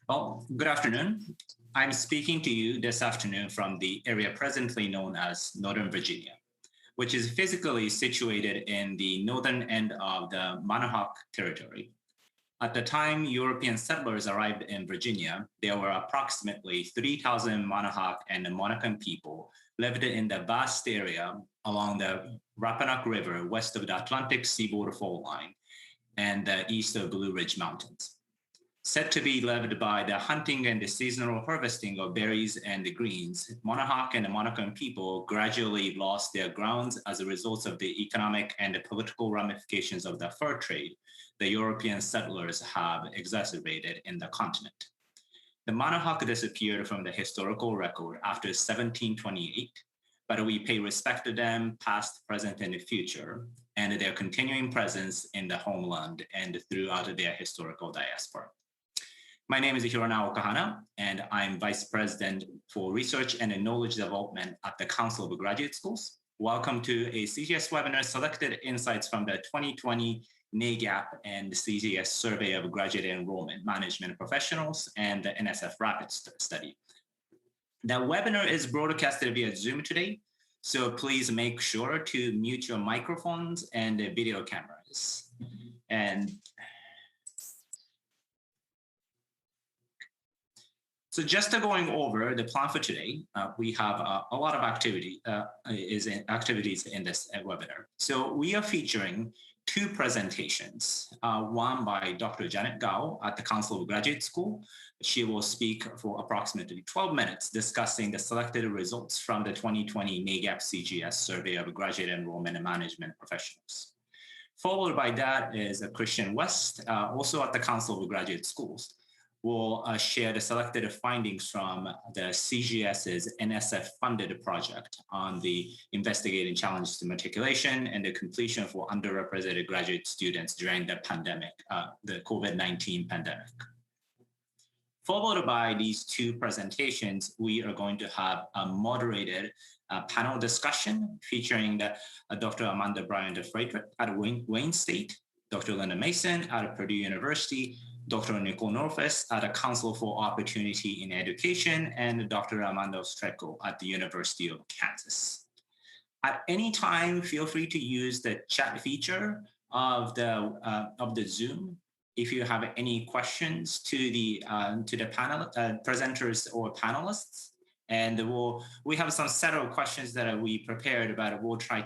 Well, good afternoon. I'm speaking to you this afternoon from the area presently known as Northern Virginia, which is physically situated in the northern end of the Manahoac Territory. At the time European settlers arrived in Virginia, there were approximately 3,000 Manahoac and Monacan people lived in the vast area along the Rappahannock River west of the Atlantic seaboard fault line and the east of Blue Ridge Mountains. Said to be lived by the hunting and the seasonal harvesting of berries and the greens, Manahoac and the Monacan people gradually lost their grounds as a result of the economic and the political ramifications of the fur trade the European settlers have exacerbated in the continent. The Manahoac disappeared from the historical record after 1728, but we pay respect to them past, present, and the future, and their continuing presence in the homeland and throughout their historical diaspora. My name is Hironao Okahana, and I'm Vice President for Research and Knowledge Development at the Council of Graduate Schools. Welcome to a CGS webinar, Selected Insights from the 2020 NAGAP and the CGS Survey of Graduate Enrollment Management Professionals and the NSF Rapid Study. The webinar is broadcasted via Zoom today, so please make sure to mute your microphones and the video cameras. And so just going over the plan for today, we have a lot of activities in this webinar. So we are featuring two presentations, one by Dr. Janet Gao at the Council of Graduate School. She will speak for approximately 12 minutes discussing the selected results from the 2020 NAGAP CGS Survey of Graduate Enrollment and Management Professionals. Followed by that is Christian West, also at the Council of Graduate Schools, will share the selected findings from the CGS's NSF-funded project on the investigating challenges to matriculation and the completion for underrepresented graduate students during the pandemic, the COVID-19 pandemic. Followed by these two presentations, we are going to have a moderated panel discussion featuring Dr. Amanda Bryant-Frederick at Wayne State, Dr. Linda Mason at Purdue University, Dr. Nicole Norfus at the Council for Opportunity in Education, and Dr. Armando Strecco at the University of Kansas. At any time, feel free to use the chat feature of the Zoom if you have any questions to the panel presenters or panelists. And we have some set of questions that we prepared, but we'll try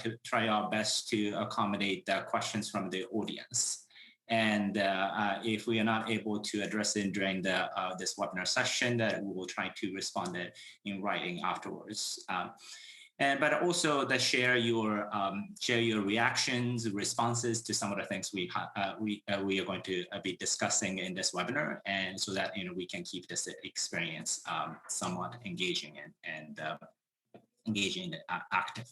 our best to accommodate the questions from the audience. And if we are not able to address it during this webinar session, that we will try to respond in writing afterwards. But also share your reactions, responses to some of the things we are going to be discussing in this webinar, and so that we can keep this experience somewhat engaging and active.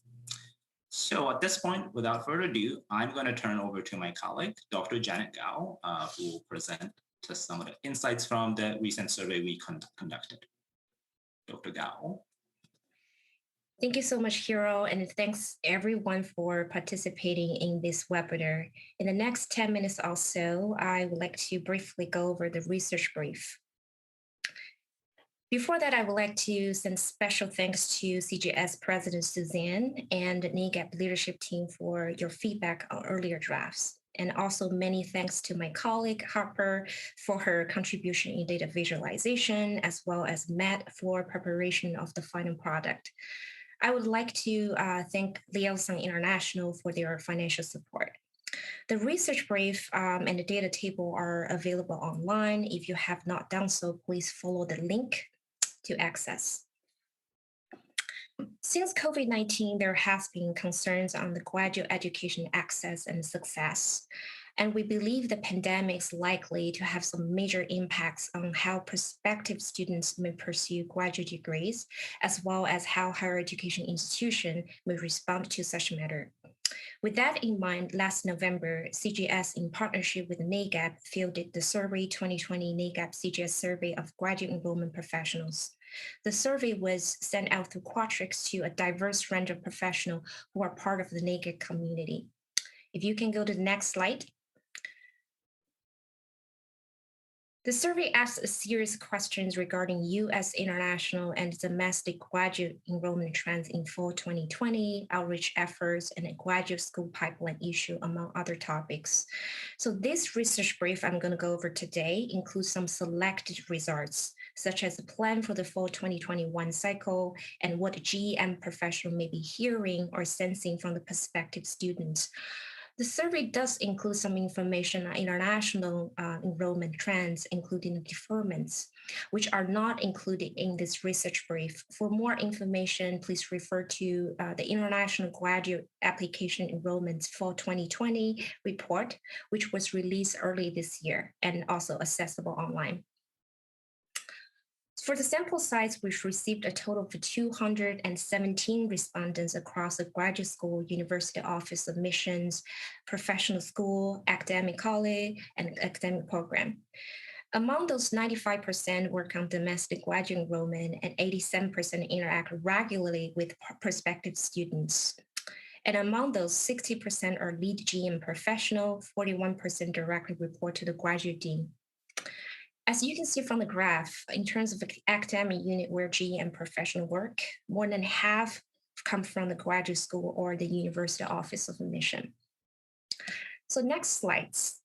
So at this point, without further ado, I'm going to turn over to my colleague, Dr. Janet Gao, who will present to some of the insights from the recent survey we conducted. Dr. Gao. Thank you so much, Hiro, and thanks everyone for participating in this webinar. In the next 10 minutes or so, I would like to briefly go over the research brief. Before that, I would like to send special thanks to CGS President Suzanne and NAGAP leadership team for your feedback on earlier drafts. And also many thanks to my colleague Harper for her contribution in data visualization, as well as Matt for preparation of the final product. I would like to thank Liaison International for their financial support. The research brief and the data table are available online. If you have not done so, please follow the link to access. Since COVID-19, there has been concerns on the graduate education access and success, and we believe the pandemic is likely to have some major impacts on how prospective students may pursue graduate degrees, as well as how higher education institutions may respond to such matter. With that in mind, last November, CGS, in partnership with NAGAP, fielded the Survey 2020 NAGAP CGS Survey of Graduate Enrollment Professionals. The survey was sent out through Qualtrics to a diverse range of professionals who are part of the NAGAP community. If you can go to the next slide. The survey asks a series of questions regarding U.S. international and domestic graduate enrollment trends in fall 2020, outreach efforts, and a graduate school pipeline issue, among other topics. So this research brief I'm going to go over today includes some selected results, such as the plan for the fall 2021 cycle and what GEM professional may be hearing or sensing from the prospective students. The survey does include some information on international enrollment trends, including deferments, which are not included in this research brief. For more information, please refer to the International Graduate Application Enrollment Fall 2020 report, which was released early this year and also accessible online. For the sample size, we've received a total of 217 respondents across the graduate school, university office admissions, professional school, academic college, and academic program. Among those, 95% work on domestic graduate enrollment and 87% interact regularly with prospective students. And among those, 60% are lead GM professional, 41% directly report to the graduate dean. As you can see from the graph, in terms of academic unit where GM professional work, more than half come from the graduate school or the university office of admission. So next slides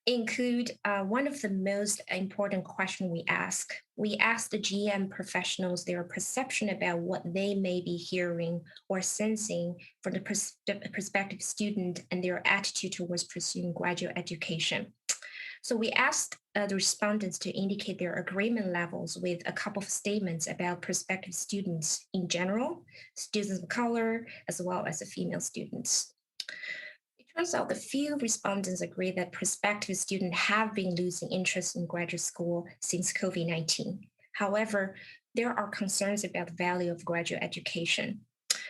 include one of the most important questions we ask. We ask the GM professionals their perception about what they may be hearing or sensing from the prospective student and their attitude towards pursuing graduate education. So we asked the respondents to indicate their agreement levels with a couple of statements about prospective students in general, students of color, as well as the female students. It turns out the few respondents agree that prospective students have been losing interest in graduate school since COVID-19. However, there are concerns about the value of graduate education.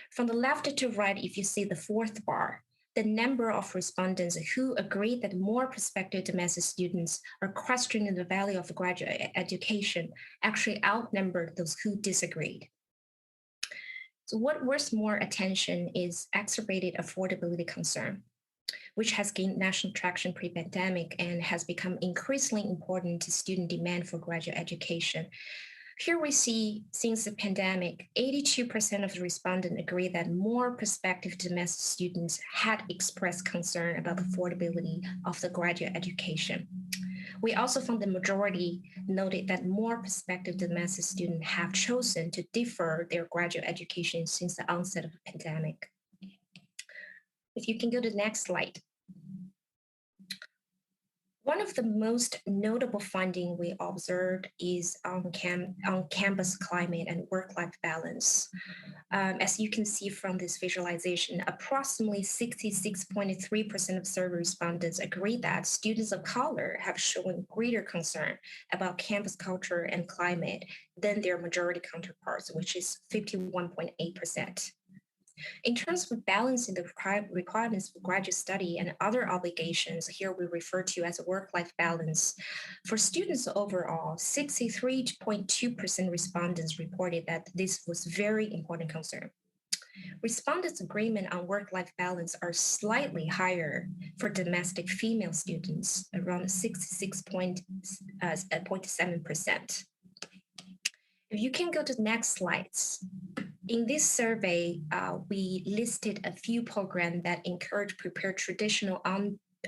From the left to right, if you see the fourth bar, the number of respondents who agree that more prospective domestic students are questioning the value of graduate education actually outnumbered those who disagreed. So what worth more attention is exacerbated affordability concern, which has gained national traction pre-pandemic and has become increasingly important to student demand for graduate education. Here we see, since the pandemic, 82% of the respondents agree that more prospective domestic students had expressed concern about the affordability of the graduate education. We also found the majority noted that more prospective domestic students have chosen to defer their graduate education since the onset of the pandemic. If you can go to the next slide. One of the most notable findings we observed is on campus climate and work-life balance. As you can see from this visualization, approximately 66.3% of survey respondents agree that students of color have shown greater concern about campus culture and climate than their majority counterparts, which is 51.8%. In terms of balancing the requirements for graduate study and other obligations, here we refer to as work-life balance. For students overall, 63.2% respondents reported that this was very important concern. Respondents' agreement on work-life balance are slightly higher for domestic female students, around 66.7%. If you can go to the next slides. In this survey, we listed a few programs that encourage prepare traditional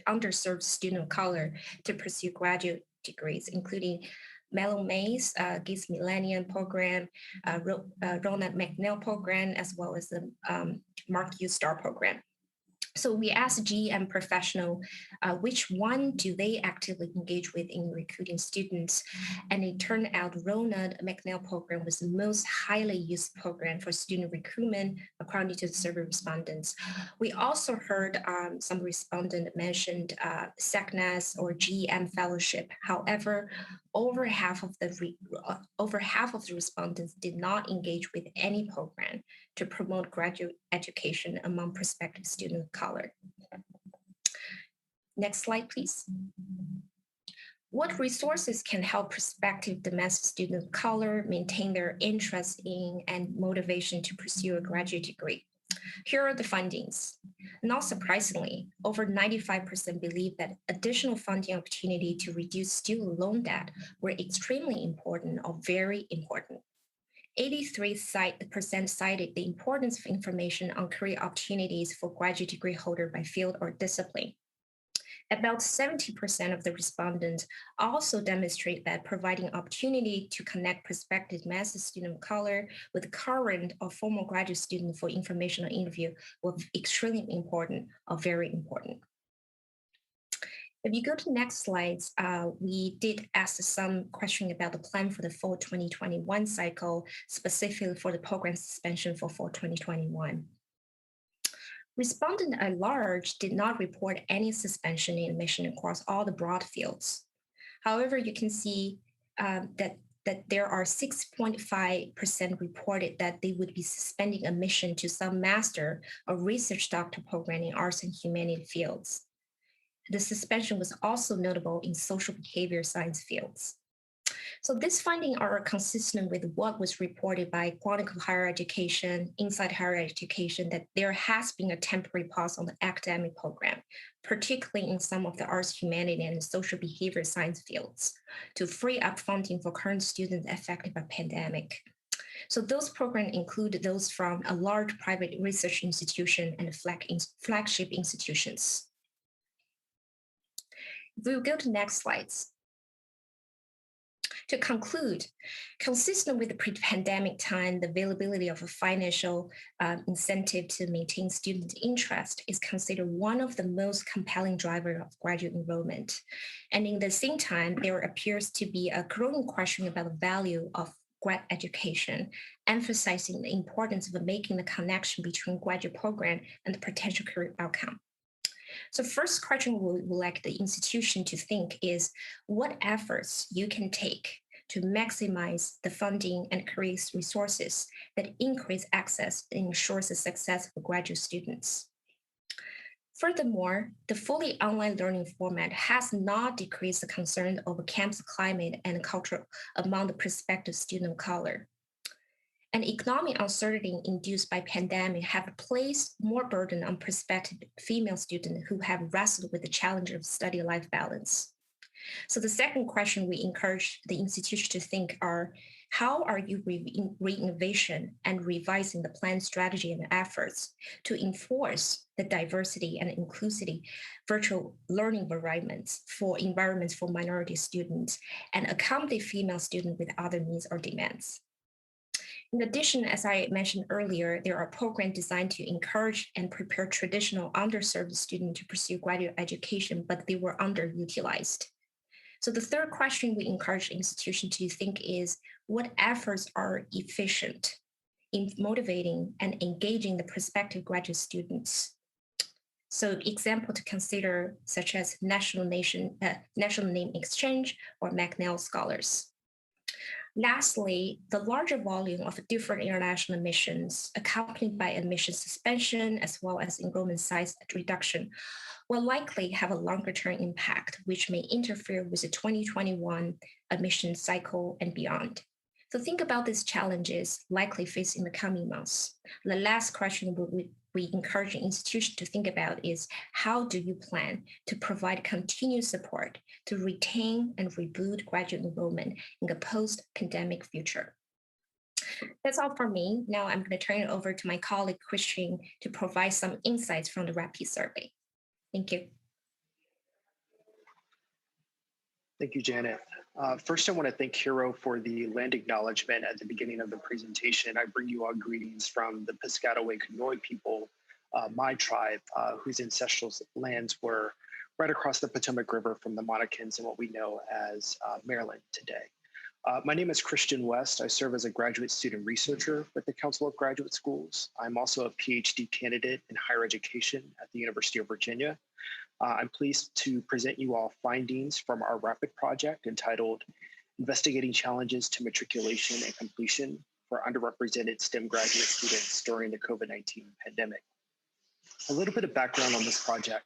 underserved student of color to pursue graduate degrees, including Mellow Mays, Gibbs Millennium Program, Ronald McNeil Program, as well as the Mark U Star Program. So we asked GM professional, which one do they actively engage with in recruiting students? And it turned out Ronald McNeil Program was the most highly used program for student recruitment, according to the survey respondents. We also heard some respondent mentioned SECNAS or GM fellowship. However, over half of the respondents did not engage with any program to promote graduate education among prospective students of color. Next slide, please. What resources can help prospective domestic students of color maintain their interest in and motivation to pursue a graduate degree? Here are the findings. Not surprisingly, over 95% believe that additional funding opportunity to reduce student loan debt were extremely important or very important. 83% cited the importance of information on career opportunities for graduate degree holder by field or discipline. About 70% of the respondents also demonstrate that providing opportunity to connect prospective master's student of color with current or former graduate student for informational interview was extremely important or very important. If you go to the next slides, we did ask some question about the plan for the fall 2021 cycle, specifically for the program suspension for fall 2021. Respondents at large did not report any suspension in admission across all the broad fields. However, you can see that there are 6.5% reported that they would be suspending admission to some master or research doctor program in arts and humanities fields. The suspension was also notable in social behavior science fields. So these findings are consistent with what was reported by Chronicle Higher Education, Inside Higher Education, that there has been a temporary pause on the academic program, particularly in some of the arts, humanities, and social behavior science fields, to free up funding for current students affected by pandemic. So those programs include those from a large private research institution and flagship institutions. If we will go to the next slides. To conclude, consistent with the pre-pandemic time, the availability of a financial incentive to maintain student interest is considered one of the most compelling drivers of graduate enrollment. And in the same time, there appears to be a growing question about the value of grad education, emphasizing the importance of making the connection between graduate program and the potential career outcome. So first question we would like the institution to think is what efforts you can take to maximize the funding and career resources that increase access and ensures the success for graduate students. Furthermore, the fully online learning format has not decreased the concern over campus climate and culture among the prospective student of color. And economic uncertainty induced by pandemic have placed more burden on prospective female students who have wrestled with the challenge of study-life balance. So the second question we encourage the institution to think are, how are you re-innovation and revising the plan strategy and efforts to enforce the diversity and inclusivity virtual learning environments for minority students and accommodate female students with other needs or demands? In addition, as I mentioned earlier, there are programs designed to encourage and prepare traditional underserved students to pursue graduate education, but they were underutilized. So the third question we encourage institutions to think is, what efforts are efficient in motivating and engaging the prospective graduate students? So example to consider, such as national name exchange or McNeil scholars. Lastly, the larger volume of different international admissions accompanied by admission suspension as well as enrollment size reduction will likely have a longer-term impact, which may interfere with the 2021 admission cycle and beyond. So think about these challenges likely faced in the coming months. The last question we encourage institutions to think about is, how do you plan to provide continued support to retain and reboot graduate enrollment in a post-pandemic future? That's all for me. Now I'm going to turn it over to my colleague, Christian, to provide some insights from the RAPID survey. Thank you. Thank you, Janet. First, I want to thank Hiro for the land acknowledgement at the beginning of the presentation. I bring you all greetings from the Piscataway Conoy people, my tribe, whose ancestral lands were right across the Potomac River from the Monacans and what we know as Maryland today. My name is Christian West. I serve as a graduate student researcher with the Council of Graduate Schools. I'm also a PhD candidate in higher education at the University of Virginia. I'm pleased to present you all findings from our RAPID project entitled Investigating Challenges to Matriculation and Completion for Underrepresented STEM Graduate Students During the COVID-19 Pandemic. A little bit of background on this project.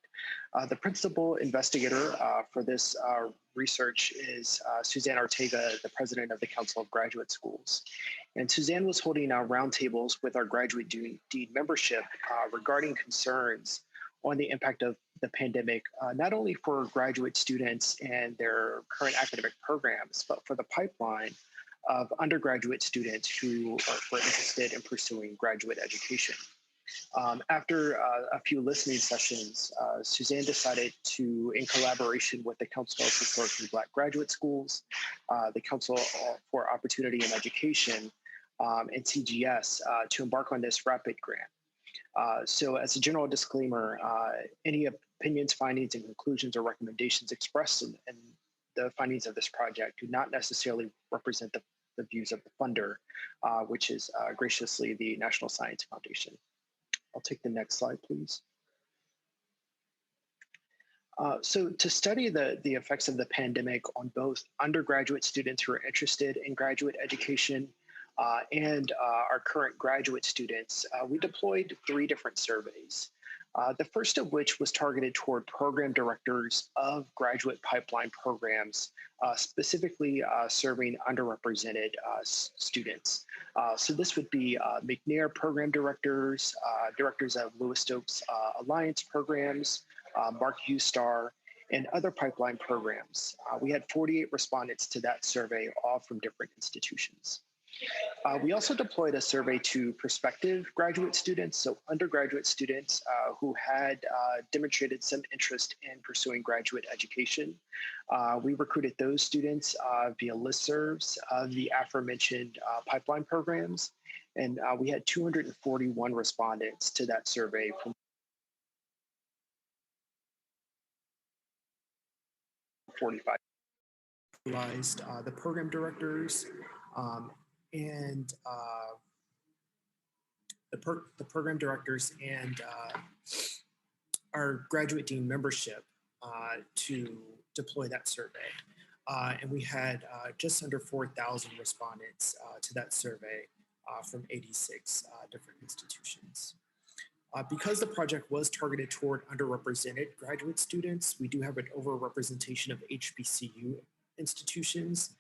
The principal investigator for this research is Suzanne Ortega, the president of the Council of Graduate Schools. And Suzanne was holding roundtables with our graduate dean membership regarding concerns on the impact of the pandemic, not only for graduate students and their current academic programs, but for the pipeline of undergraduate students who were interested in pursuing graduate education. After a few listening sessions, Suzanne decided to, in collaboration with the Council of Historically Black Graduate Schools, the Council for Opportunity in Education, and CGS, to embark on this rapid grant. So as a general disclaimer, any opinions, findings, and conclusions or recommendations expressed in the findings of this project do not necessarily represent the views of the funder, which is graciously the National Science Foundation. I'll take the next slide, please. So to study the effects of the pandemic on both undergraduate students who are interested in graduate education and our current graduate students, we deployed 3 different surveys. The first of which was targeted toward program directors of graduate pipeline programs, specifically serving underrepresented students. So this would be McNair program directors, directors of Lewis Stokes Alliance programs, Mark Ustar, and other pipeline programs. We had 48 respondents to that survey, all from different institutions. We also deployed a survey to prospective graduate students, so undergraduate students who had demonstrated some interest in pursuing graduate education. We recruited those students via listservs of the aforementioned pipeline programs, and we had 241 respondents to that survey from 45. The program directors and the program directors and our graduate dean membership to deploy that survey. And we had just under 4,000 respondents to that survey from 86 different institutions. Because the project was targeted toward underrepresented graduate students, we do have an overrepresentation of HBCU institutions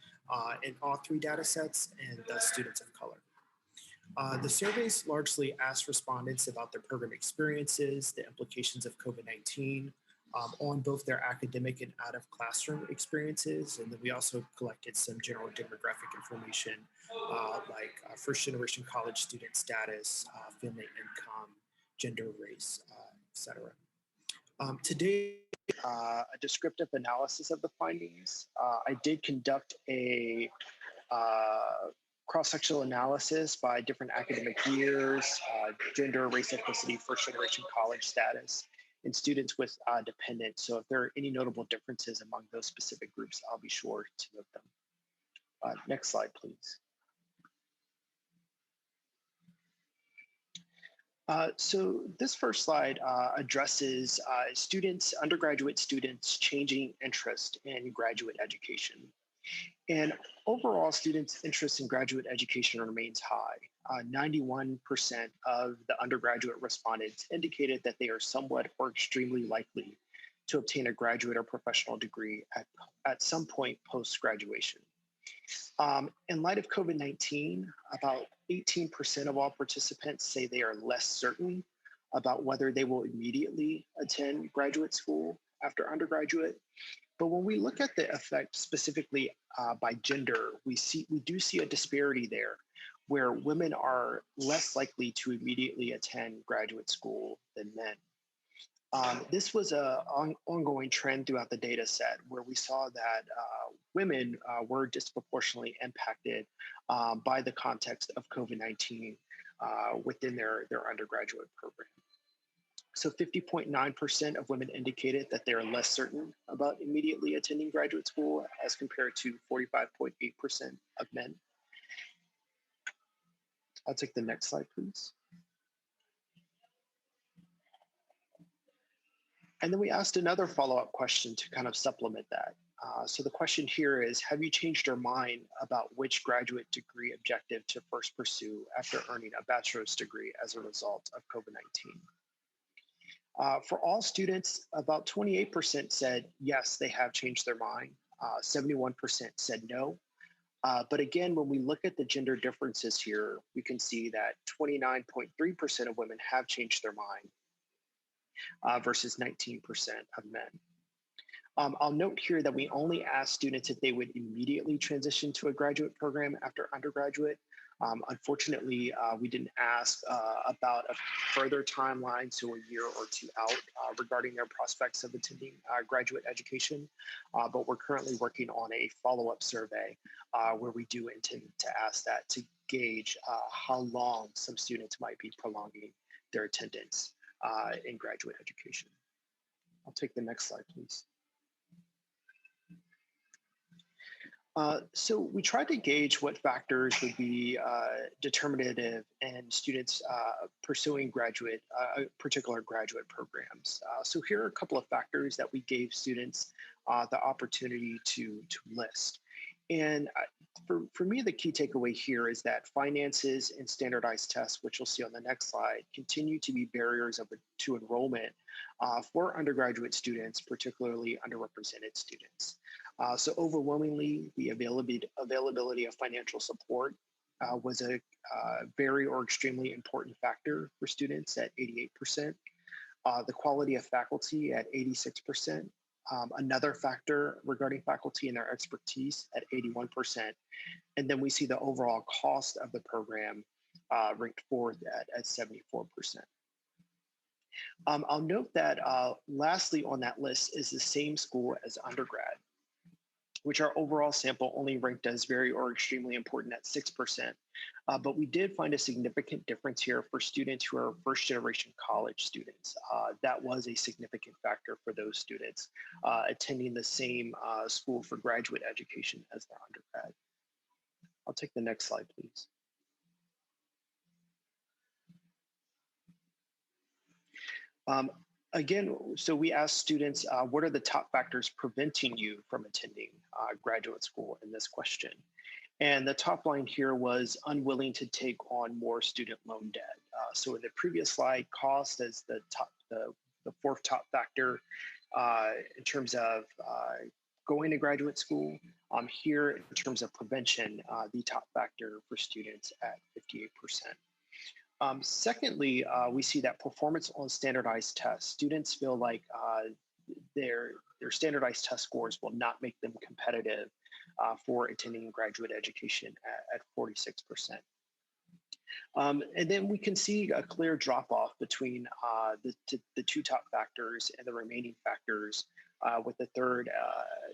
in all 3 data sets and students of color. The surveys largely asked respondents about their program experiences, the implications of COVID-19 on both their academic and out of classroom experiences. And then we also collected some general demographic information like first generation college student status, family income, gender, race, etc. Today, a descriptive analysis of the findings. I did conduct a cross-sectional analysis by different academic years, gender, race, ethnicity, first-generation college status, and students with dependents. So if there are any notable differences among those specific groups, I'll be sure to note them. Next slide, please. So this first slide addresses undergraduate students' changing interest in graduate education. And overall, students' interest in graduate education remains high. 91% of the undergraduate respondents indicated that they are somewhat or extremely likely to obtain a graduate or professional degree at some point post-graduation. In light of COVID-19, about 18% of all participants say they are less certain about whether they will immediately attend graduate school after undergraduate. But when we look at the effect specifically by gender, we do see a disparity there where women are less likely to immediately attend graduate school than men. This was an ongoing trend throughout the data set where we saw that women were disproportionately impacted by the context of COVID-19 within their undergraduate program. So 50.9% of women indicated that they are less certain about immediately attending graduate school as compared to 45.8% of men. I'll take the next slide, please. And then we asked another follow-up question to kind of supplement that. So the question here is, have you changed your mind about which graduate degree objective to first pursue after earning a bachelor's degree as a result of COVID-19? For all students, about 28% said yes, they have changed their mind. 71% said no. But again, when we look at the gender differences here, we can see that 29.3% of women have changed their mind versus 19% of men. I'll note here that we only asked students if they would immediately transition to a graduate program after undergraduate. Unfortunately, we didn't ask about a further timeline, so a year or two out, regarding their prospects of attending graduate education. But we're currently working on a follow-up survey where we do intend to ask that to gauge how long some students might be prolonging their attendance in graduate education. I'll take the next slide, please. So we tried to gauge what factors would be determinative in students pursuing particular graduate programs. So here are a couple of factors that we gave students the opportunity to list. And for me, the key takeaway here is that finances and standardized tests, which you'll see on the next slide, continue to be barriers to enrollment for undergraduate students, particularly underrepresented students. So overwhelmingly, the availability of financial support was a very or extremely important factor for students at 88%. The quality of faculty at 86%. Another factor regarding faculty and their expertise at 81%. And then we see the overall cost of the program ranked fourth at 74%. I'll note that lastly on that list is the same school as undergrad, which our overall sample only ranked as very or extremely important at 6%. But we did find a significant difference here for students who are first generation college students. That was a significant factor for those students attending the same school for graduate education as their undergrad. I'll take the next slide, please. Again, so we asked students, what are the top factors preventing you from attending graduate school in this question? And the top line here was unwilling to take on more student loan debt. So in the previous slide, cost as the fourth top factor in terms of going to graduate school. Here, in terms of prevention, the top factor for students at 58%. Secondly, we see that performance on standardized tests. Students feel like their standardized test scores will not make them competitive for attending graduate education at 46%. And then we can see a clear drop-off between the two top factors and the remaining factors, with the third,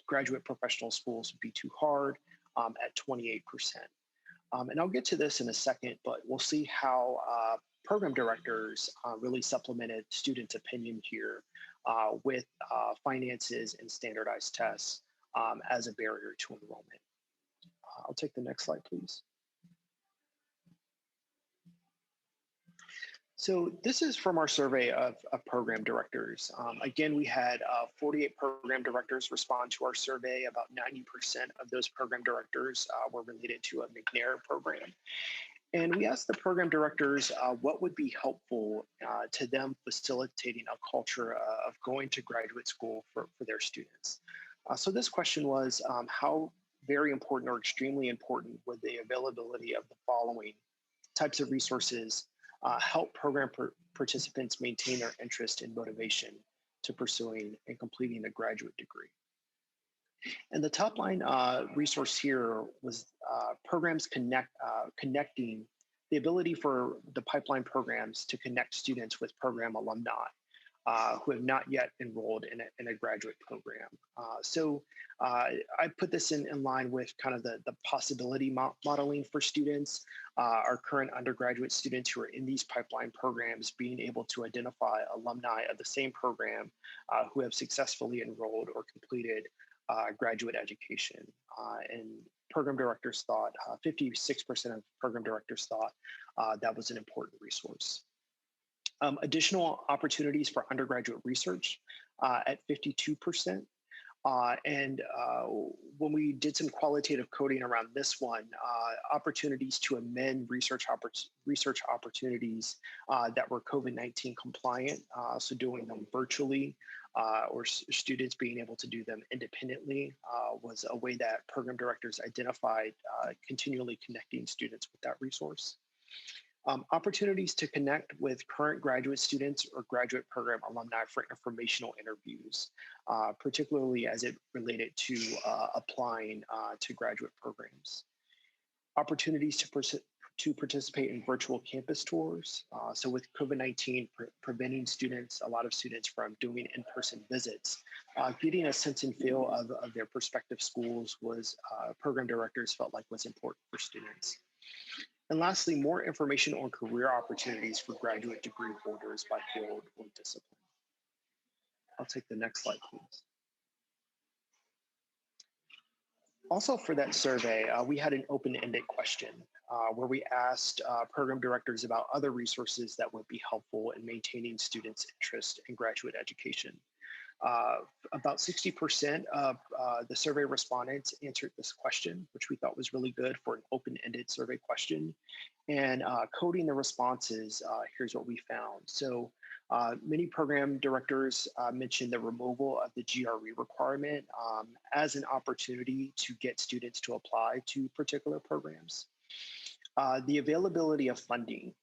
graduate professional schools would be too hard at 28%. And I'll get to this in a second, but we'll see how program directors really supplemented students' opinion here with finances and standardized tests as a barrier to enrollment. I'll take the next slide, please. So this is from our survey of program directors. Again, we had 48 program directors respond to our survey. About 90% of those program directors were related to a McNair program. And we asked the program directors what would be helpful to them facilitating a culture of going to graduate school for their students. So this question was, how very important or extremely important would the availability of the following types of resources help program participants maintain their interest and motivation to pursuing and completing a graduate degree? And the top line resource here was programs connecting, the ability for the pipeline programs to connect students with program alumni who have not yet enrolled in a graduate program. So I put this in line with kind of the possibility modeling for students, our current undergraduate students who are in these pipeline programs being able to identify alumni of the same program who have successfully enrolled or completed graduate education. And program directors thought, 56% of program directors thought that was an important resource. Additional opportunities for undergraduate research at 52%. And when we did some qualitative coding around this one, opportunities to amend research opportunities that were COVID-19 compliant, so doing them virtually, or students being able to do them independently, was a way that program directors identified continually connecting students with that resource. Opportunities to connect with current graduate students or graduate program alumni for informational interviews, particularly as it related to applying to graduate programs. Opportunities to participate in virtual campus tours. So with COVID-19 preventing a lot of students from doing in-person visits, getting a sense and feel of their prospective schools was, program directors felt like was important for students. And lastly, more information on career opportunities for graduate degree holders by field or discipline. I'll take the next slide, please. Also for that survey, we had an open-ended question where we asked program directors about other resources that would be helpful in maintaining students' interest in graduate education. About 60% of the survey respondents answered this question, which we thought was really good for an open-ended survey question. And coding the responses, here's what we found. So many program directors mentioned the removal of the GRE requirement as an opportunity to get students to apply to particular programs. The availability of funding.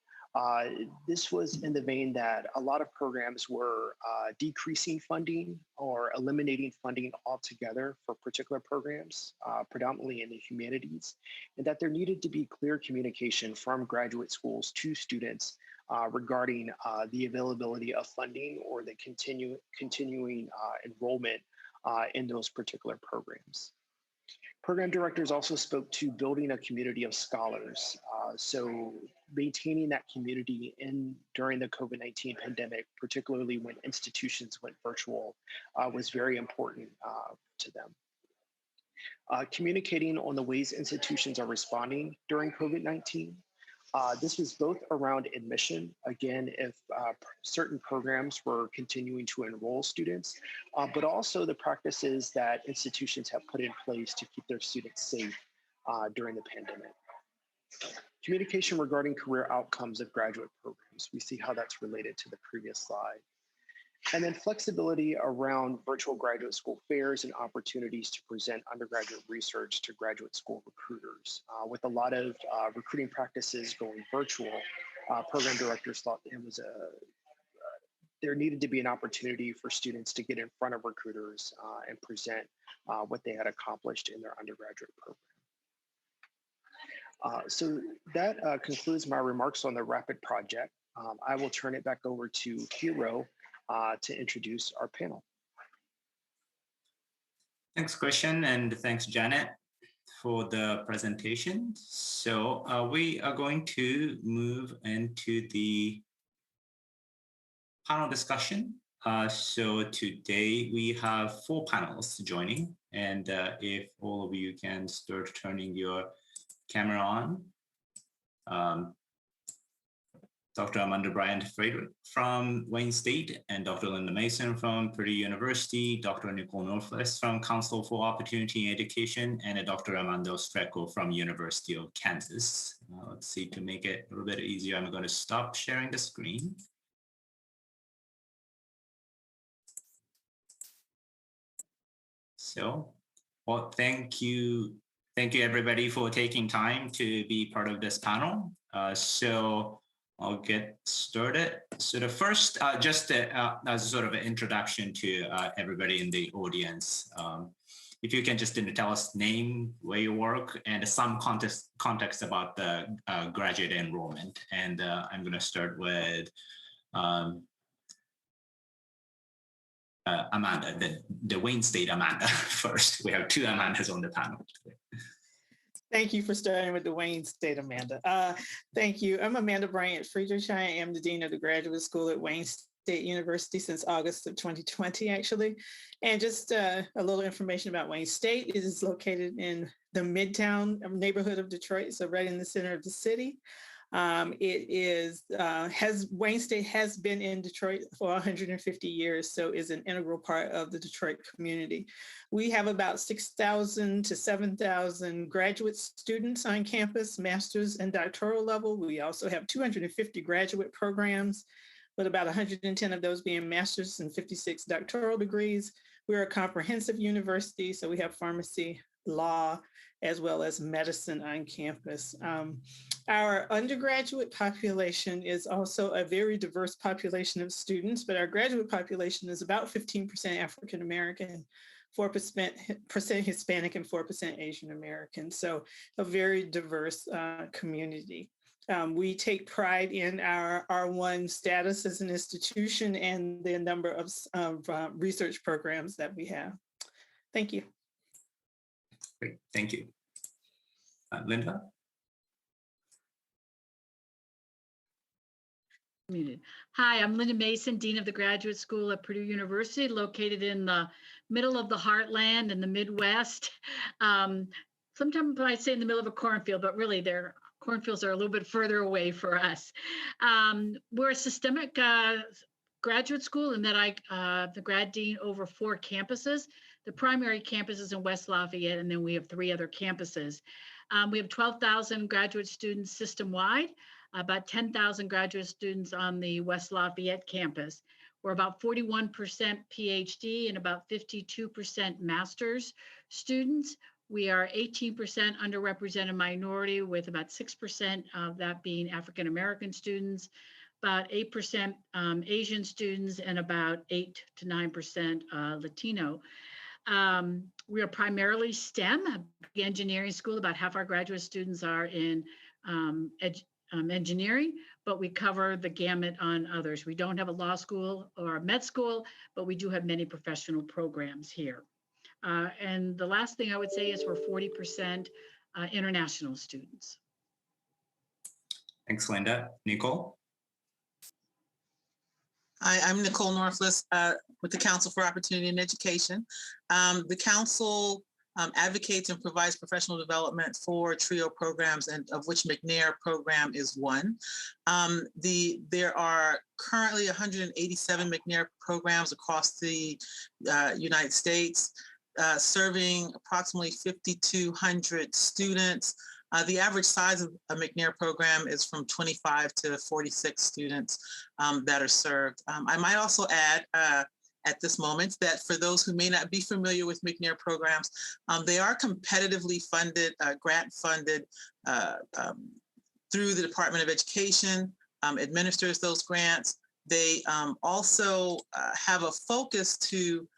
This was in the vein that a lot of programs were decreasing funding or eliminating funding altogether for particular programs, predominantly in the humanities, and that there needed to be clear communication from graduate schools to students regarding the availability of funding or the continuing enrollment in those particular programs. Program directors also spoke to building a community of scholars. So maintaining that community during the COVID-19 pandemic, particularly when institutions went virtual, was very important to them. Communicating on the ways institutions are responding during COVID-19. This was both around admission, again, if certain programs were continuing to enroll students, but also the practices that institutions have put in place to keep their students safe during the pandemic. Communication regarding career outcomes of graduate programs. We see how that's related to the previous slide. And then flexibility around virtual graduate school fairs and opportunities to present undergraduate research to graduate school recruiters. With a lot of recruiting practices going virtual, program directors thought it was there needed to be an opportunity for students to get in front of recruiters and present what they had accomplished in their undergraduate program. So that concludes my remarks on the RAPID project. I will turn it back over to Hiro to introduce our panel. Thanks, Christian, and thanks, Janet, for the presentation. So we are going to move into the panel discussion. So today we have 4 panels joining, and if all of you can start turning your camera on. Dr. Amanda Bryant-Frederick from Wayne State, and Dr. Linda Mason from Purdue University, Dr. Nicole Northwest from Council for Opportunity in Education, and Dr. Armando Strecco from University of Kansas. Let's see, to make it a little bit easier, I'm going to stop sharing the screen. So, well, thank you everybody for taking time to be part of this panel. So I'll get started. So the first, just as sort of an introduction to everybody in the audience, if you can just tell us name, where you work, and some context about the graduate enrollment. And I'm going to start with Amanda, the Wayne State Amanda first. We have 2 Amandas on the panel today. Thank you for starting with the Wayne State, Amanda. Thank you. I'm Amanda Bryant-Friedrich. I am the Dean of the Graduate School at Wayne State University since August of 2020, actually. And just a little information about Wayne State. It is located in the Midtown neighborhood of Detroit, so right in the center of the city. Wayne State has been in Detroit for 150 years, so is an integral part of the Detroit community. We have about 6,000 to 7,000 graduate students on campus, master's and doctoral level. We also have 250 graduate programs, with about 110 of those being master's and 56 doctoral degrees. We're a comprehensive university, so we have pharmacy, law, as well as medicine on campus. Our undergraduate population is also a very diverse population of students, but our graduate population is about 15% African American, 4% Hispanic, and 4% Asian American. So a very diverse community. We take pride in our R1 status as an institution and the number of research programs that we have. Thank you. Great, thank you. Linda? Hi, I'm Linda Mason, Dean of the Graduate School at Purdue University, located in the middle of the heartland in the Midwest. Sometimes I say in the middle of a cornfield, but really their cornfields are a little bit further away for us. We're a systemic graduate school in that the grad dean over 4 campuses. The primary campus is in West Lafayette, and then we have 3 other campuses. We have 12,000 graduate students system-wide, about 10,000 graduate students on the West Lafayette campus. We're about 41% PhD and about 52% master's students. We are 18% underrepresented minority, with about 6% of that being African American students, about 8% Asian students, and about 8 to 9% Latino. We are primarily STEM, a big engineering school. About half our graduate students are in engineering, but we cover the gamut on others. We don't have a law school or a med school, but we do have many professional programs here. And the last thing I would say is we're 40% international students. Thanks, Linda. Nicole? Hi, I'm Nicole Norfless with the Council for Opportunity and Education. The Council advocates and provides professional development for TRIO programs, and of which McNair program is one. There are currently 187 McNair programs across the United States, serving approximately 5,200 students. The average size of a McNair program is from 25 to 46 students that are served. I might also add at this moment that for those who may not be familiar with McNair programs, they are competitively funded, grant funded through the Department of Education, administers those grants. They also have a focus to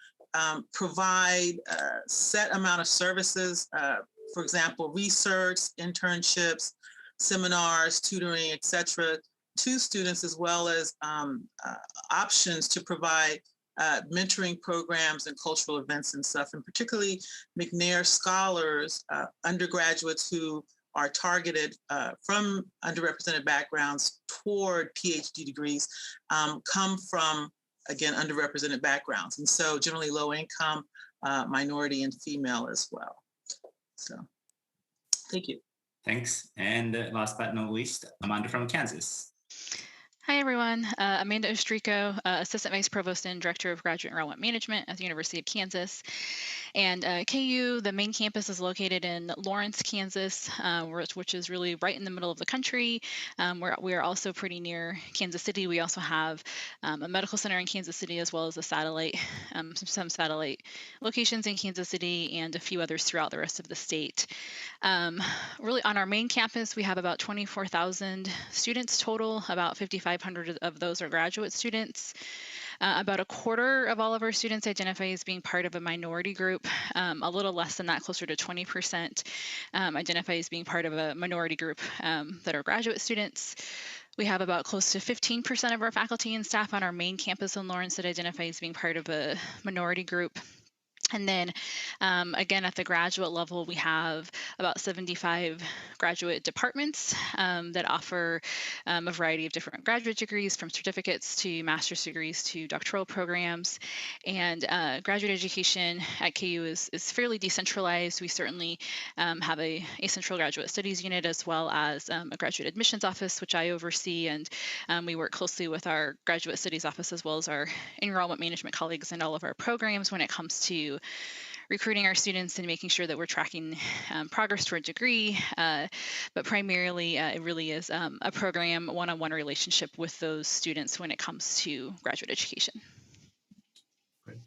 provide a set amount of services, for example, research, internships, seminars, tutoring, etc., to students, as well as options to provide mentoring programs and cultural events and stuff, and particularly McNair scholars, undergraduates who are targeted from underrepresented backgrounds toward PhD degrees, come from, again, underrepresented backgrounds. And so generally low income, minority, and female as well. So thank you. Thanks. And last but not least, Amanda from Kansas. Hi, everyone. Amanda Ostrico, Assistant Vice Provost and Director of Graduate Enrollment Management at the University of Kansas. And KU, the main campus, is located in Lawrence, Kansas, which is really right in the middle of the country. We are also pretty near Kansas City. We also have a medical center in Kansas City, as well as a satellite, some satellite locations in Kansas City, and a few others throughout the rest of the state. Really, on our main campus, we have about 24,000 students total. About 5,500 of those are graduate students. About a quarter of all of our students identify as being part of a minority group. A little less than that, closer to 20%, identify as being part of a minority group that are graduate students. We have about close to 15% of our faculty and staff on our main campus in Lawrence that identify as being part of a minority group. And then again, at the graduate level, we have about 75 graduate departments that offer a variety of different graduate degrees, from certificates to master's degrees to doctoral programs. And graduate education at KU is fairly decentralized. We certainly have a central graduate studies unit, as well as a graduate admissions office, which I oversee. And we work closely with our graduate studies office, as well as our enrollment management colleagues in all of our programs when it comes to recruiting our students and making sure that we're tracking progress toward degree. But primarily, it really is a program, one-on-one relationship with those students when it comes to graduate education. Great.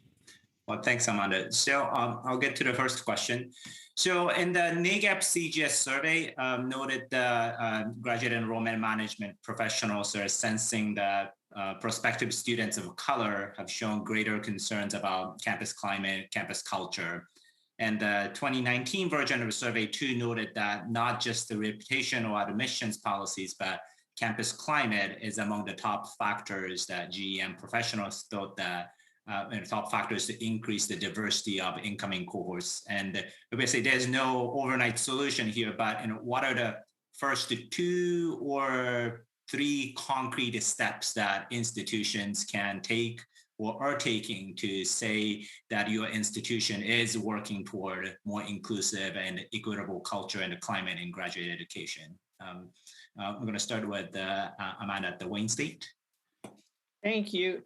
Well, thanks, Amanda. So I'll get to the first question. So in the NAGAP CGS survey, noted the graduate enrollment management professionals are sensing that prospective students of color have shown greater concerns about campus climate, campus culture. And the 2019 version of the survey too noted that not just the reputation or admissions policies, but campus climate is among the top factors that GEM professionals thought that top factors to increase the diversity of incoming cohorts. And obviously there's no overnight solution here, but what are the first 2 or 3 concrete steps that institutions can take or are taking to say that your institution is working toward more inclusive and equitable culture and climate in graduate education? I'm going to start with Amanda at the Wayne State. Thank you.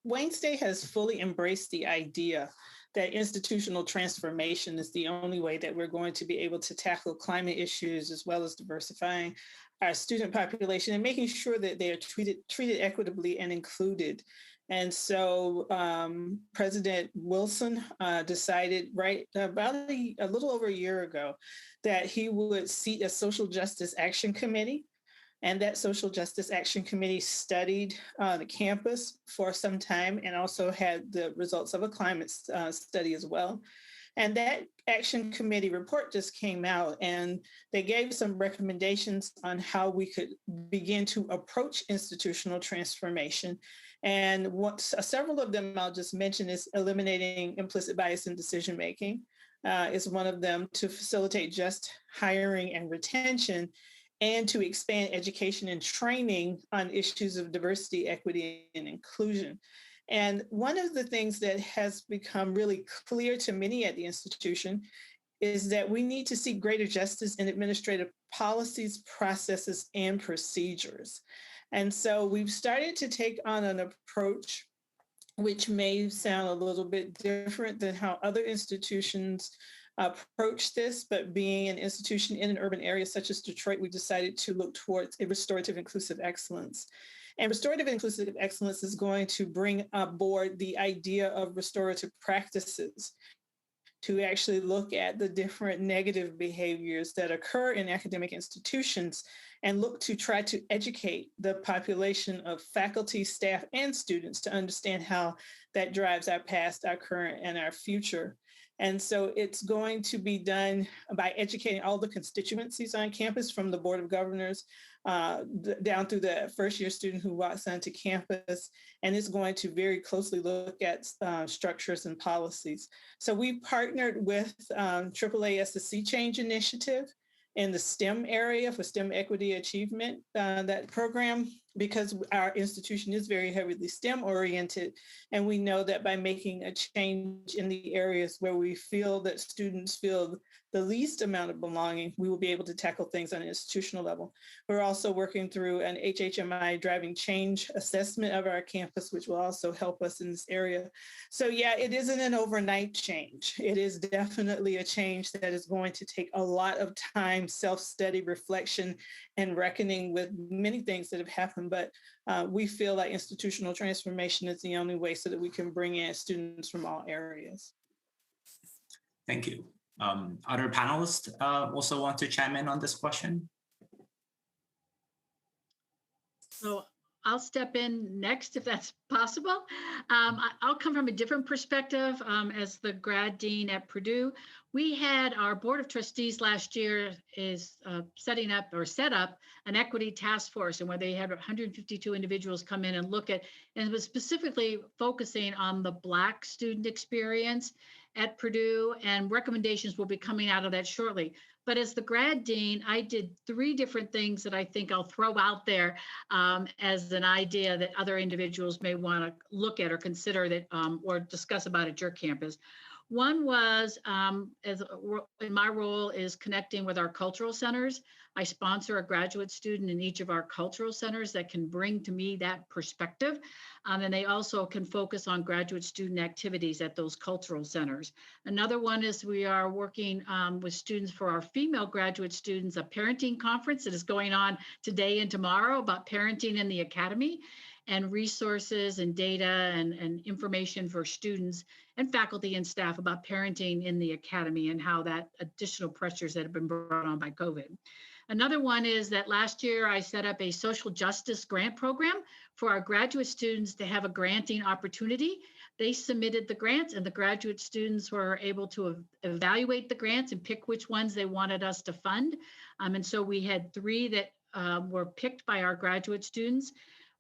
Wayne State has fully embraced the idea that institutional transformation is the only way that we're going to be able to tackle climate issues, as well as diversifying our student population and making sure that they are treated equitably and included. And so President Wilson decided about a little over a year ago that he would seat a social justice action committee. And that Social Justice Action Committee studied the campus for some time and also had the results of a climate study as well. And that Action Committee report just came out, and they gave some recommendations on how we could begin to approach institutional transformation. And several of them I'll just mention is eliminating implicit bias in decision-making is one of them, to facilitate just hiring and retention, and to expand education and training on issues of diversity, equity, and inclusion. And one of the things that has become really clear to many at the institution is that we need to seek greater justice in administrative policies, processes, and procedures. And so we've started to take on an approach which may sound a little bit different than how other institutions approach this, but being an institution in an urban area such as Detroit, we decided to look towards a restorative inclusive excellence. And restorative inclusive excellence is going to bring aboard the idea of restorative practices, to actually look at the different negative behaviors that occur in academic institutions and look to try to educate the population of faculty, staff, and students to understand how that drives our past, our current, and our future. And so it's going to be done by educating all the constituencies on campus, from the Board of Governors down through the first year student who walks onto campus. And it's going to very closely look at structures and policies. So we partnered with AAA's the Sea Change Initiative in the STEM area for STEM equity achievement, that program, because our institution is very heavily STEM oriented. And we know that by making a change in the areas where we feel that students feel the least amount of belonging, we will be able to tackle things on an institutional level. We're also working through an HHMI driving change assessment of our campus, which will also help us in this area. So yeah, it isn't an overnight change. It is definitely a change that is going to take a lot of time, self-study, reflection, and reckoning with many things that have happened. But we feel like institutional transformation is the only way so that we can bring in students from all areas. Thank you. Other panelists also want to chime in on this question? So I'll step in next if that's possible. I'll come from a different perspective as the grad dean at Purdue. We had our board of trustees last year is set up an equity task force, and where they had 152 individuals come in and look at, and it was specifically focusing on the Black student experience at Purdue, and recommendations will be coming out of that shortly. But as the grad dean, I did 3 different things that I think I'll throw out there as an idea that other individuals may want to look at or consider that or discuss about at your campus. One was, as in my role, is connecting with our cultural centers. I sponsor a graduate student in each of our cultural centers that can bring to me that perspective. And they also can focus on graduate student activities at those cultural centers. Another one is we are working with students for our female graduate students, a parenting conference that is going on today and tomorrow about parenting in the academy, and resources and data and information for students and faculty and staff about parenting in the academy and how that additional pressures that have been brought on by COVID. Another one is that last year I set up a social justice grant program for our graduate students to have a granting opportunity. They submitted the grants, and the graduate students were able to evaluate the grants and pick which ones they wanted us to fund. And so we had 3 that were picked by our graduate students.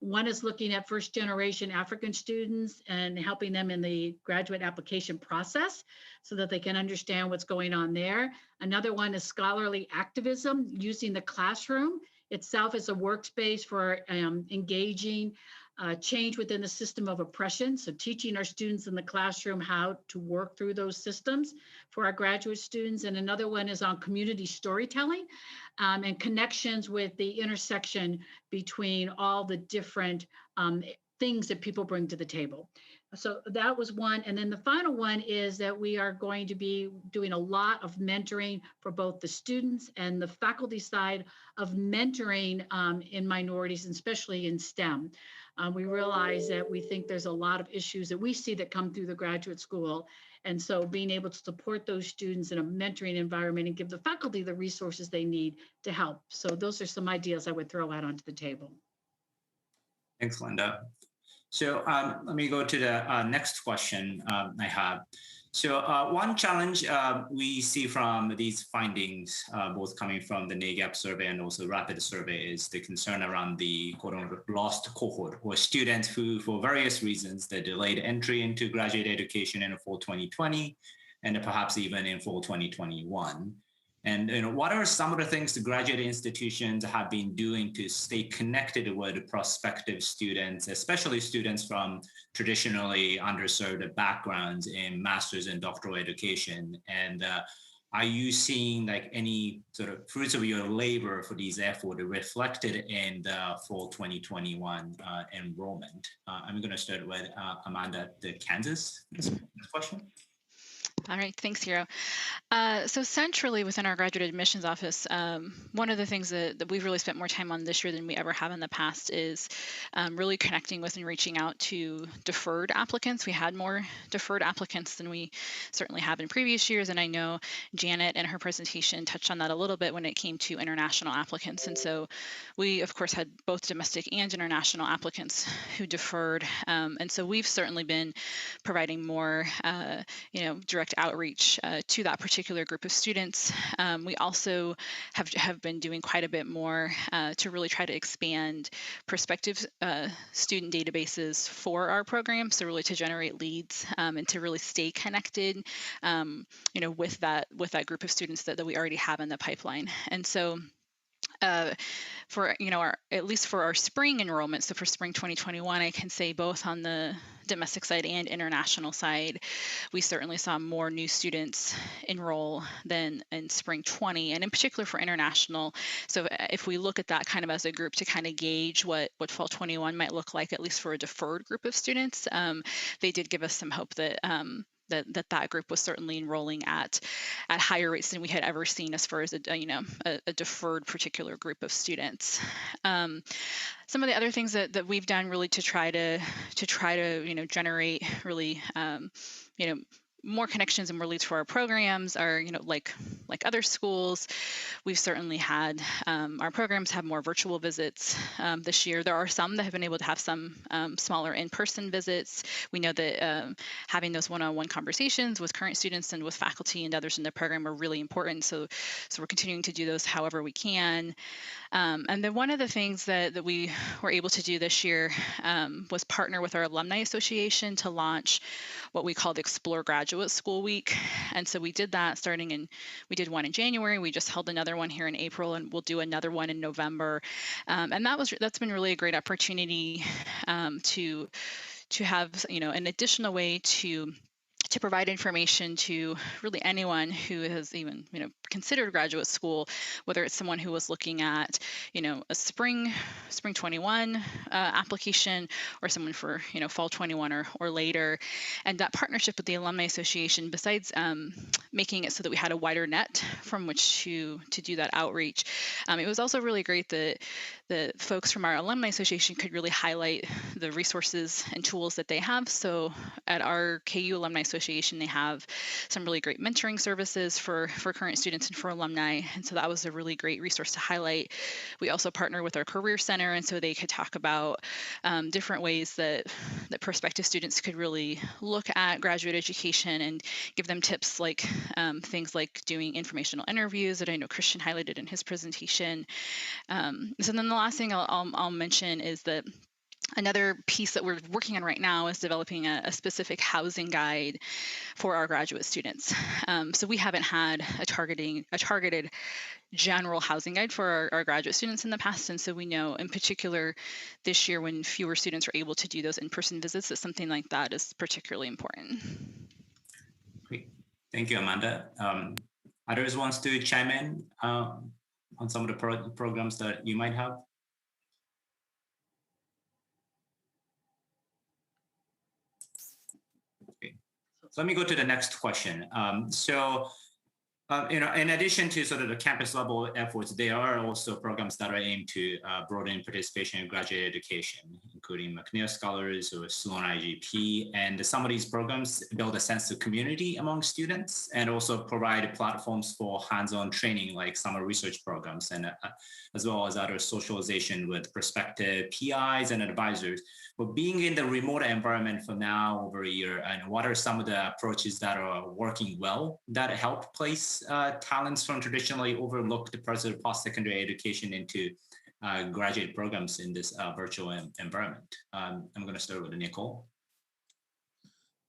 One is looking at first generation African students and helping them in the graduate application process so that they can understand what's going on there. Another one is scholarly activism, using the classroom itself as a workspace for engaging change within the system of oppression. So teaching our students in the classroom how to work through those systems for our graduate students. And another one is on community storytelling and connections with the intersection between all the different things that people bring to the table. So that was one. And then the final one is that we are going to be doing a lot of mentoring for both the students and the faculty side of mentoring in minorities, and especially in STEM. We realize that we think there's a lot of issues that we see that come through the graduate school. And so being able to support those students in a mentoring environment and give the faculty the resources they need to help. So those are some ideas I would throw out onto the table. Thanks, Linda. So let me go to the next question I have. So one challenge we see from these findings, both coming from the NAGAP survey and also rapid survey, is the concern around the quote unquote lost cohort, or students who, for various reasons, they delayed entry into graduate education in fall 2020 and perhaps even in fall 2021. And what are some of the things the graduate institutions have been doing to stay connected with prospective students, especially students from traditionally underserved backgrounds in master's and doctoral education? And are you seeing like any sort of fruits of your labor for these efforts reflected in the fall 2021 enrollment? I'm going to start with Amanda, the Kansas question. All right, thanks, Hiro. So centrally within our graduate admissions office, one of the things that we've really spent more time on this year than we ever have in the past is really connecting with and reaching out to deferred applicants. We had more deferred applicants than we certainly have in previous years, and I know Janet in her presentation touched on that a little bit when it came to international applicants. And so we, of course, had both domestic and international applicants who deferred. And so we've certainly been providing more, direct outreach to that particular group of students. We also have been doing quite a bit more to really try to expand prospective student databases for our program. So really to generate leads and to really stay connected, with that group of students that we already have in the pipeline. And so for at least for our spring enrollment, so for spring 2021, I can say both on the domestic side and international side, we certainly saw more new students enroll than in spring 20, and in particular for international. So if we look at that kind of as a group to kind of gauge what fall 21 might look like, at least for a deferred group of students, they did give us some hope that that group was certainly enrolling at higher rates than we had ever seen as far as a deferred particular group of students. Some of the other things that we've done really to try to generate really more connections and more leads for our programs are, like other schools. We've certainly had our programs have more virtual visits this year. There are some that have been able to have some smaller in-person visits. We know that having those one-on-one conversations with current students and with faculty and others in the program are really important. So we're continuing to do those however we can. And then one of the things that we were able to do this year was partner with our Alumni Association to launch what we call the Explore Graduate School Week. And so we did that we did one in January. We just held another one here in April, and we'll do another one in November. And that's been really a great opportunity to have, an additional way to provide information to really anyone who has even, considered graduate school, whether it's someone who was looking at, a spring 21 application, or someone for, fall 21 or later. And that partnership with the Alumni Association, besides making it so that we had a wider net from which to do that outreach, it was also really great that the folks from our Alumni Association could really highlight the resources and tools that they have. So at our KU Alumni Association, they have some really great mentoring services for current students and for alumni. And so that was a really great resource to highlight. We also partner with our Career Center, and so they could talk about different ways that prospective students could really look at graduate education and give them tips like things like doing informational interviews that I know Christian highlighted in his presentation. So then the last thing I'll mention is that another piece that we're working on right now is developing a specific housing guide for our graduate students. So we haven't had a targeted general housing guide for our graduate students in the past. And so we know in particular this year, when fewer students are able to do those in-person visits, that something like that is particularly important. Great. Thank you, Amanda. Others wants to chime in on some of the programs that you might have? Okay. So let me go to the next question. In addition to sort of the campus level efforts, there are also programs that are aimed to broaden participation in graduate education, including McNair Scholars or Sloan IGP. And some of these programs build a sense of community among students and also provide platforms for hands-on training like summer research programs, and as well as other socialization with prospective PIs and advisors. But being in the remote environment for now over a year, and what are some of the approaches that are working well that help place talents from traditionally overlooked parts of post-secondary education into graduate programs in this virtual environment? I'm going to start with Nicole.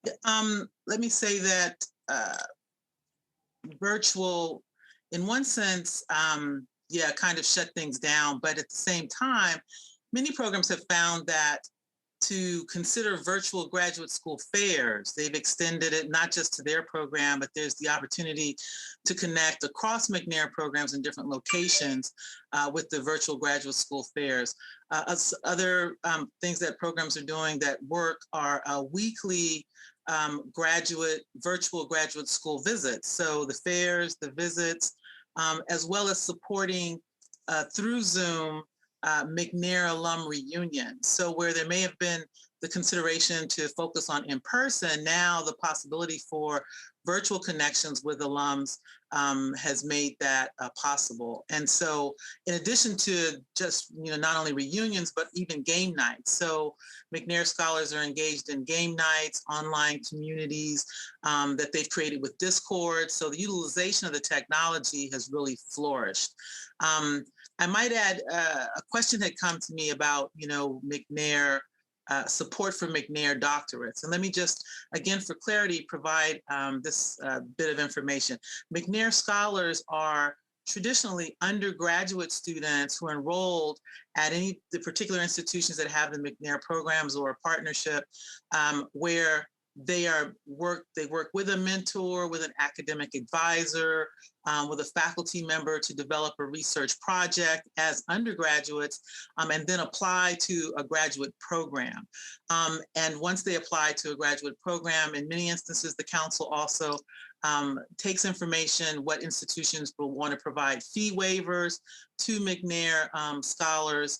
Let me say that virtual, in one sense, kind of shut things down, but at the same time, many programs have found that to consider virtual graduate school fairs. They've extended it not just to their program, but there's the opportunity to connect across McNair programs in different locations with the virtual graduate school fairs. Other things that programs are doing that work are weekly virtual graduate school visits. So the fairs, the visits, as well as supporting through Zoom McNair alum reunion. So where there may have been the consideration to focus on in-person, now the possibility for virtual connections with alums has made that possible. And so in addition to just, not only reunions, but even game nights. So McNair Scholars are engaged in game nights, online communities that they've created with Discord. So the utilization of the technology has really flourished. I might add, a question had come to me about, McNair, support for McNair doctorates. And let me just, again, for clarity, provide this bit of information. McNair Scholars are traditionally undergraduate students who are enrolled at the particular institutions that have the McNair programs or a partnership where they work with a mentor, with an academic advisor, with a faculty member to develop a research project as undergraduates, and then apply to a graduate program. And once they apply to a graduate program, in many instances, the council also takes information, what institutions will want to provide fee waivers to McNair scholars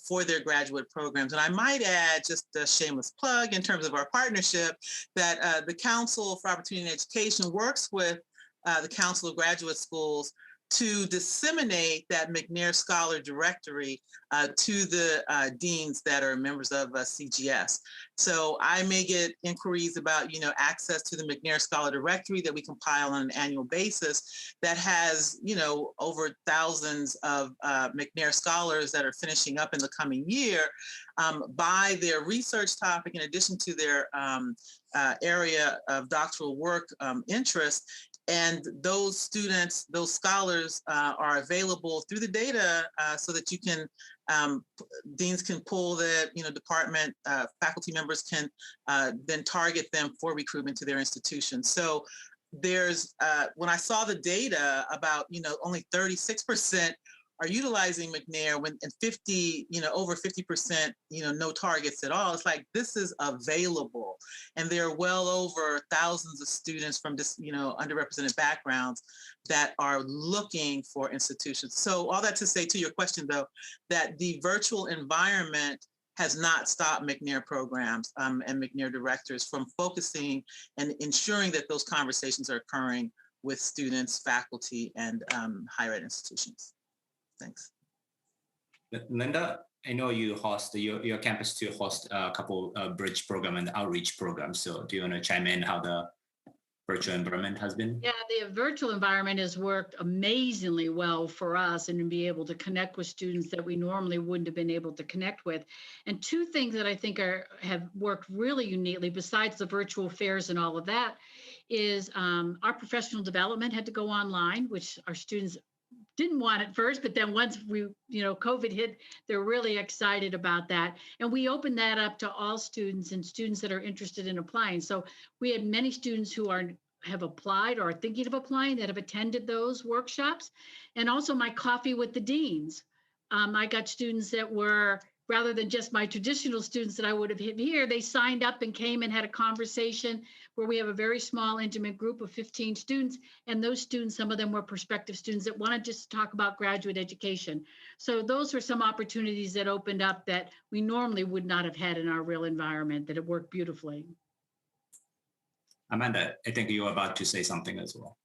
for their graduate programs. And I might add, just a shameless plug in terms of our partnership, that the Council for Opportunity in Education works with the Council of Graduate Schools to disseminate that McNair Scholar Directory to the deans that are members of CGS. So I may get inquiries about, access to the McNair Scholar Directory that we compile on an annual basis that has, over thousands of McNair scholars that are finishing up in the coming year by their research topic, in addition to their area of doctoral work interest. And those students, those scholars are available through the data so that you can, deans can pull the, department, faculty members can then target them for recruitment to their institution. So there's, when I saw the data about, only 36% are utilizing McNair when and 50, over 50%, no targets at all. It's like, this is available. And there are well over thousands of students from just, underrepresented backgrounds that are looking for institutions. So all that to say to your question though, that the virtual environment has not stopped McNair programs and McNair directors from focusing and ensuring that those conversations are occurring with students, faculty, and higher ed institutions. Thanks. Linda, I know you host your campus to host a couple bridge program and outreach programs. So do you want to chime in how the virtual environment has been? Yeah, the virtual environment has worked amazingly well for us and to be able to connect with students that we normally wouldn't have been able to connect with. And two things that I think have worked really uniquely, besides the virtual fairs and all of that, is our professional development had to go online, which our students didn't want at first, but then once COVID hit, they're really excited about that. And we opened that up to all students and students that are interested in applying. So we had many students who have applied or are thinking of applying that have attended those workshops. And also my coffee with the deans. I got students that were, rather than just my traditional students that I would have hit here, they signed up and came and had a conversation where we have a very small, intimate group of 15 students. And those students, some of them were prospective students that wanted just to talk about graduate education. So those were some opportunities that opened up that we normally would not have had in our real environment, that it worked beautifully. Amanda, I think you were about to say something as well.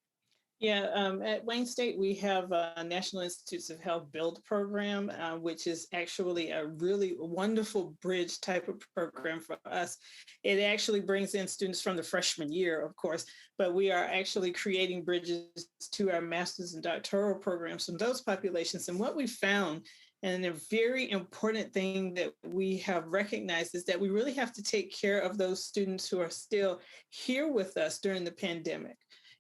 Yeah, at Wayne State, we have a National Institutes of Health Build program, which is actually a really wonderful bridge type of program for us. It actually brings in students from the freshman year, of course, but we are actually creating bridges to our master's and doctoral programs from those populations. And what we found, and a very important thing that we have recognized, is that we really have to take care of those students who are still here with us during the pandemic.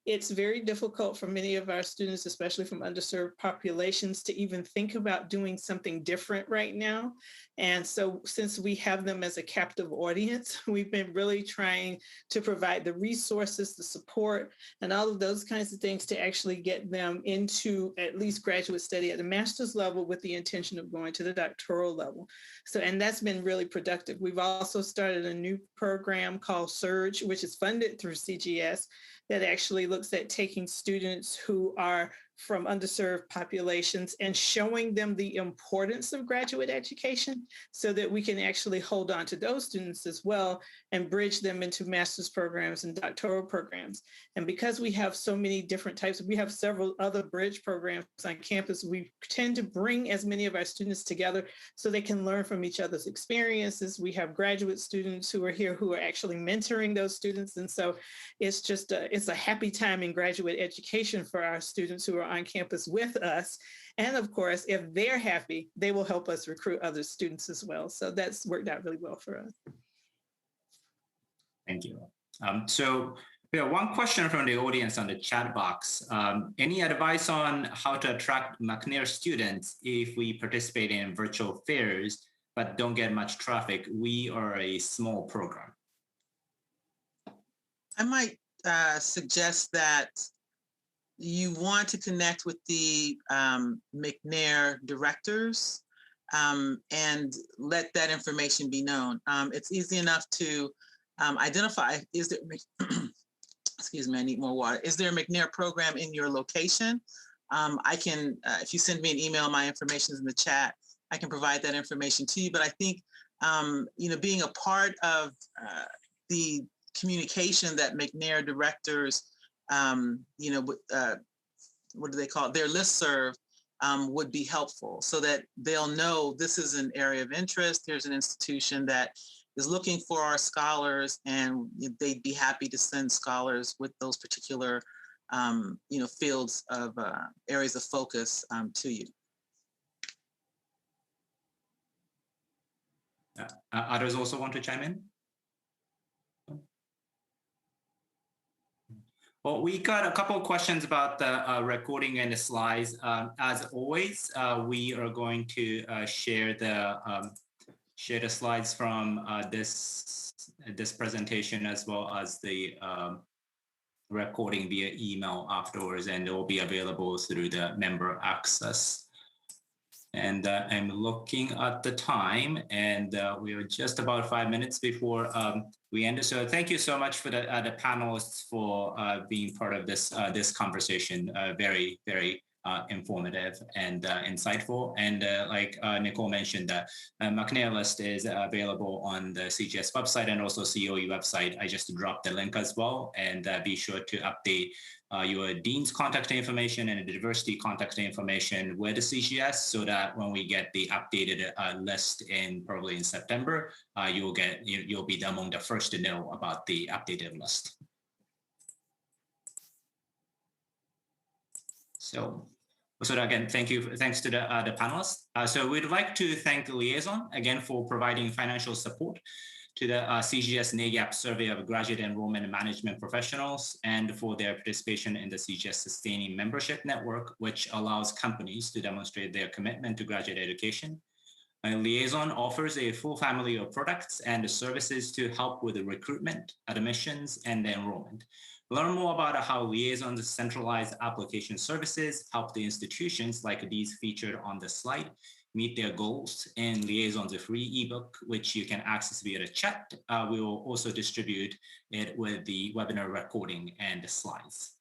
It's very difficult for many of our students, especially from underserved populations, to even think about doing something different right now. And so since we have them as a captive audience, we've been really trying to provide the resources, the support, and all of those kinds of things to actually get them into at least graduate study at the master's level with the intention of going to the doctoral level. So, and that's been really productive. We've also started a new program called Surge, which is funded through CGS, that actually looks at taking students who are from underserved populations and showing them the importance of graduate education so that we can actually hold on to those students as well and bridge them into master's programs and doctoral programs. And because we have so many different types, we have several other bridge programs on campus, we tend to bring as many of our students together so they can learn from each other's experiences. We have graduate students who are here who are actually mentoring those students. And so it's just it's a happy time in graduate education for our students who are on campus with us. And of course, if they're happy, they will help us recruit other students as well. So that's worked out really well for us. Thank you. So we have one question from the audience on the chat box. Any advice on how to attract McNair students if we participate in virtual fairs but don't get much traffic? We are a small program. I might suggest that you want to connect with the McNair directors and let that information be known. It's easy enough to identify, is there, excuse me, I need more water. Is there a McNair program in your location? I can, if you send me an email, my information is in the chat. I can provide that information to you. But I think, being a part of the communication that McNair directors, what do they call it? Their listserv would be helpful so that they'll know this is an area of interest. Here's an institution that is looking for our scholars, and they'd be happy to send scholars with those particular, fields of areas of focus to you. Others also want to chime in? Well, we got a couple of questions about the recording and the slides. As always, we are going to share the slides from this presentation, as well as the recording via email afterwards, and it will be available through the member access. And I'm looking at the time, and we are just about 5 minutes before we end. So thank you so much for the panelists for being part of this conversation. Very, very informative and insightful. And like Nicole mentioned, the McNair list is available on the CGS website and also COE website. I just dropped the link as well, and be sure to update your dean's contact information and the diversity contact information with the CGS, so that when we get the updated list probably in September, you'll be among the first to know about the updated list. So again, thanks to the panelists. So we'd like to thank the Liaison again for providing financial support to the CGS NAGAP survey of graduate enrollment and management professionals, and for their participation in the CGS Sustaining Membership Network, which allows companies to demonstrate their commitment to graduate education. Liaison offers a full family of products and services to help with the recruitment, admissions, and enrollment. Learn more about how Liaison's centralized application services help the institutions like these featured on the slide meet their goals in Liaison's free ebook, which you can access via the chat. We will also distribute it with the webinar recording and the slides.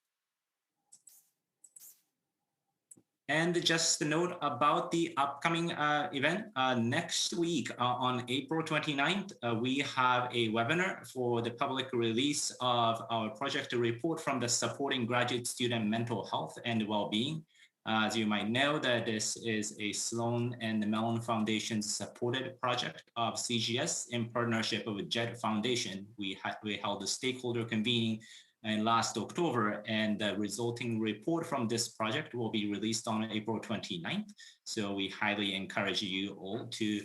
And just a note about the upcoming event. Next week on April 29th, we have a webinar for the public release of our project report from the Supporting Graduate Student Mental Health and Wellbeing. As you might know, that this is a Sloan and the Mellon Foundation supported project of CGS in partnership with JED Foundation. We held a stakeholder convening in last October, and the resulting report from this project will be released on April 29th. So we highly encourage you all to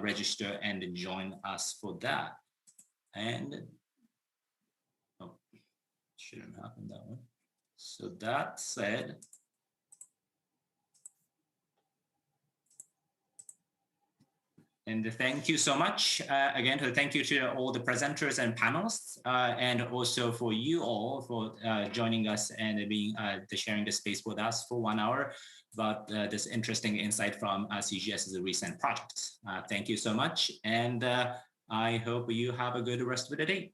register and join us for that. And, oh, shouldn't happen that one. So that said, and thank you so much. Again, thank you to all the presenters and panelists, and also for you all for joining us and sharing the space with us for 1 hour about this interesting insight from CGS's recent projects. Thank you so much, and I hope you have a good rest of the day.